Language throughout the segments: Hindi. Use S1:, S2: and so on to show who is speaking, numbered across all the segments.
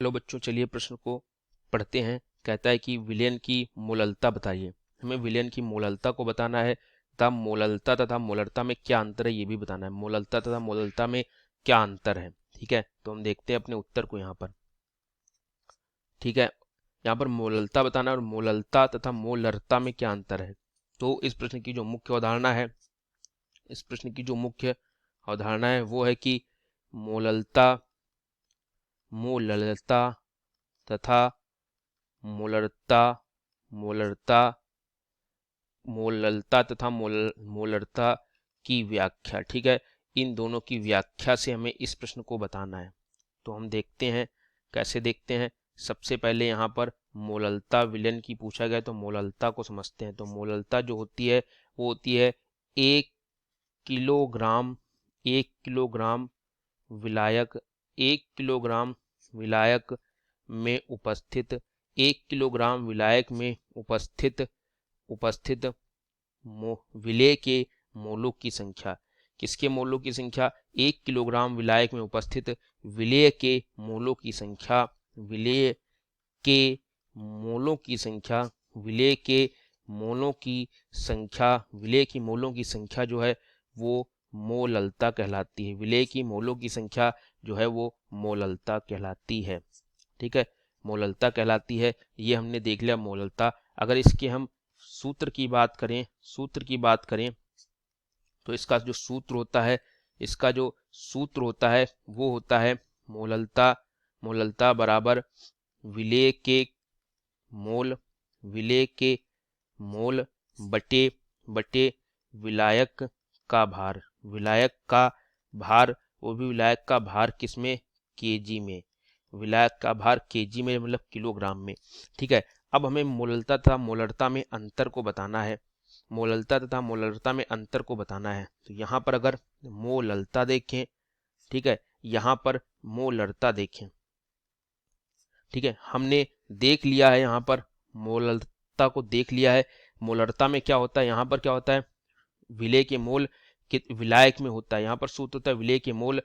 S1: हेलो बच्चों, चलिए प्रश्न को पढ़ते हैं। कहता है कि विलयन की मोललता बताइए। हमें विलयन की मोललता को बताना है तथा मोललता तथा मोलरता में क्या अंतर है ये भी बताना है। मोललता तथा मोललता में क्या अंतर है, ठीक है। तो हम देखते हैं अपने उत्तर को यहाँ पर, ठीक है। यहाँ पर मोललता बताना है और मोललता तथा मोलरता में क्या अंतर है। तो इस प्रश्न की जो मुख्य अवधारणा है, इस प्रश्न की जो मुख्य अवधारणा है वो है कि मोललता मोललता तथा मोलरता मोलरता मोललता तथा मोलरता की व्याख्या, ठीक है। इन दोनों की व्याख्या से हमें इस प्रश्न को बताना है। तो हम देखते हैं, कैसे देखते हैं। सबसे पहले यहाँ पर मोललता विलयन की पूछा गया तो मोललता को समझते हैं। तो मोललता जो होती है वो होती है 1 किलोग्राम 1 किलोग्राम विलायक 1 किलोग्राम विलायक में उपस्थित 1 किलोग्राम विलायक में उपस्थित विलेय के मोलों की संख्या। किसके मोलों की संख्या? 1 किलोग्राम विलायक में उपस्थित विलेय के मोलों की संख्या। विलेय के मोलों की संख्या विलेय के मोलों की संख्या विलेय की मोलों की संख्या जो है वो मोललता कहलाती है। विलेय की मोलों की संख्या जो है वो मोललता कहलाती है, ठीक है। मोललता कहलाती है। ये हमने देख लिया मोललता। अगर इसके हम सूत्र की बात करें तो इसका जो सूत्र होता है, वो होता है मोललता बराबर विलेय के मोल बटे विलायक का भार। विलायक का भार, वो भी विलायक का भार किसमें? केजी में। विलायक का भार केजी में मतलब किलोग्राम में, ठीक है। अब हमें मोललता तथा मोलरता में अंतर को बताना है। मोललता तथा मोलरता में अंतर को बताना है। तो यहाँ पर अगर मोललता देखें, ठीक है, यहाँ पर मोलरता देखें, ठीक है। हमने देख लिया है, यहाँ पर मोललता को देख लिया है। मोलरता में क्या होता है? यहाँ पर क्या होता है? विलेय के मोल विलायक में होता है। यहाँ पर सूत्र होता है विलेय के मोल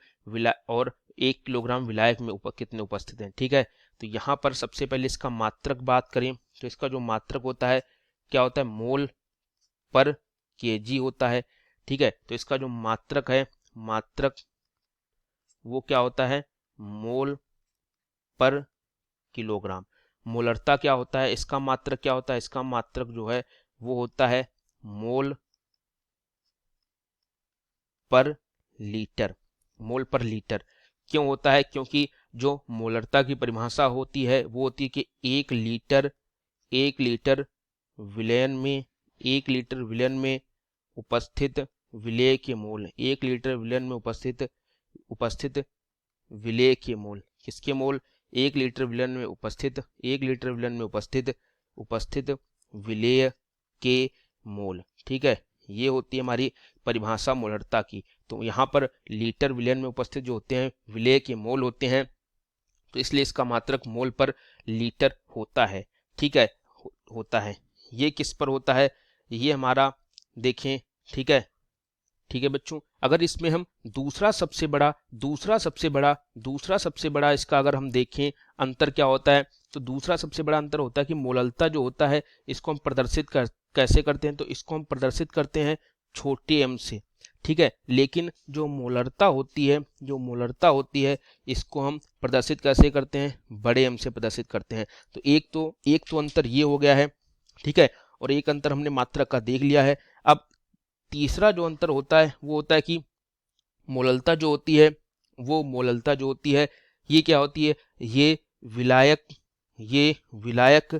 S1: और 1 किलोग्राम विलायक में कितने उपस्थित हैं, ठीक है। तो यहाँ पर सबसे पहले इसका मात्रक बात करें तो इसका जो मात्रक होता है क्या होता है? मोल पर केजी होता है, ठीक है। तो इसका जो मात्रक है, वो क्या होता है? मोल पर किलोग्राम। मोलरता क्या होता है? इसका मात्रक क्या होता है? इसका मात्रक जो है वो होता है मोल पर लीटर। मोल पर लीटर क्यों होता है? क्योंकि जो मोलरता की परिभाषा होती है वो होती है कि 1 लीटर विलयन में उपस्थित विलेय के मोल। 1 लीटर विलयन में उपस्थित विलेय के मोल। किसके मोल? 1 लीटर विलयन में उपस्थित विलेय के मोल, ठीक है। ये होती है हमारी परिभाषा मोलरता की। तो यहाँ पर लीटर विलयन में उपस्थित जो होते हैं विलेय के मोल होते हैं, तो इसलिए इसका मात्रक मोल पर लीटर होता है, ठीक है। होता है। ये किस पर होता है? ये हमारा देखें, ठीक है, ठीक है बच्चों। अगर इसमें हम दूसरा सबसे बड़ा इसका अगर हम देखें अंतर क्या होता है, तो दूसरा सबसे बड़ा अंतर होता है कि मोललता जो होता है इसको हम कैसे करते हैं? तो इसको हम प्रदर्शित करते हैं छोटे m से, ठीक है। लेकिन जो मोलरता होती है इसको हम प्रदर्शित कैसे करते हैं? बड़े m से प्रदर्शित करते हैं। तो एक तो अंतर ये हो गया है, ठीक है। और एक अंतर हमने मात्रक का देख लिया है। अब तीसरा जो अंतर होता है वो होता है कि मोललता जो होती है ये क्या होती है? ये विलायक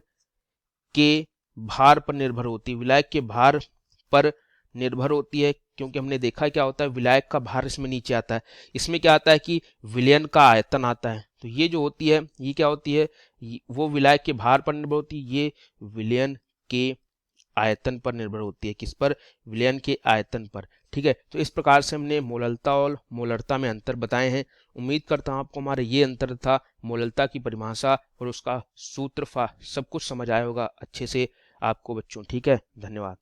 S1: के भार पर निर्भर होती है। विलायक के भार पर निर्भर होती है, क्योंकि हमने देखा क्या होता है विलायक का भार इसमें नीचे आता है। इसमें क्या आता है कि विलयन का आयतन आता है। तो ये जो होती है ये क्या होती है? वो विलायक के भार पर निर्भर होती है, ये विलयन के आयतन पर निर्भर होती है। किस पर? विलयन के आयतन पर, ठीक है। तो इस प्रकार से हमने मोललता और मोलरता में अंतर बताए हैं। उम्मीद करता हूं आपको हमारे ये अंतर था मोललता की परिभाषा और उसका सूत्र सब कुछ समझ आया होगा अच्छे से आपको बच्चों, ठीक है। धन्यवाद।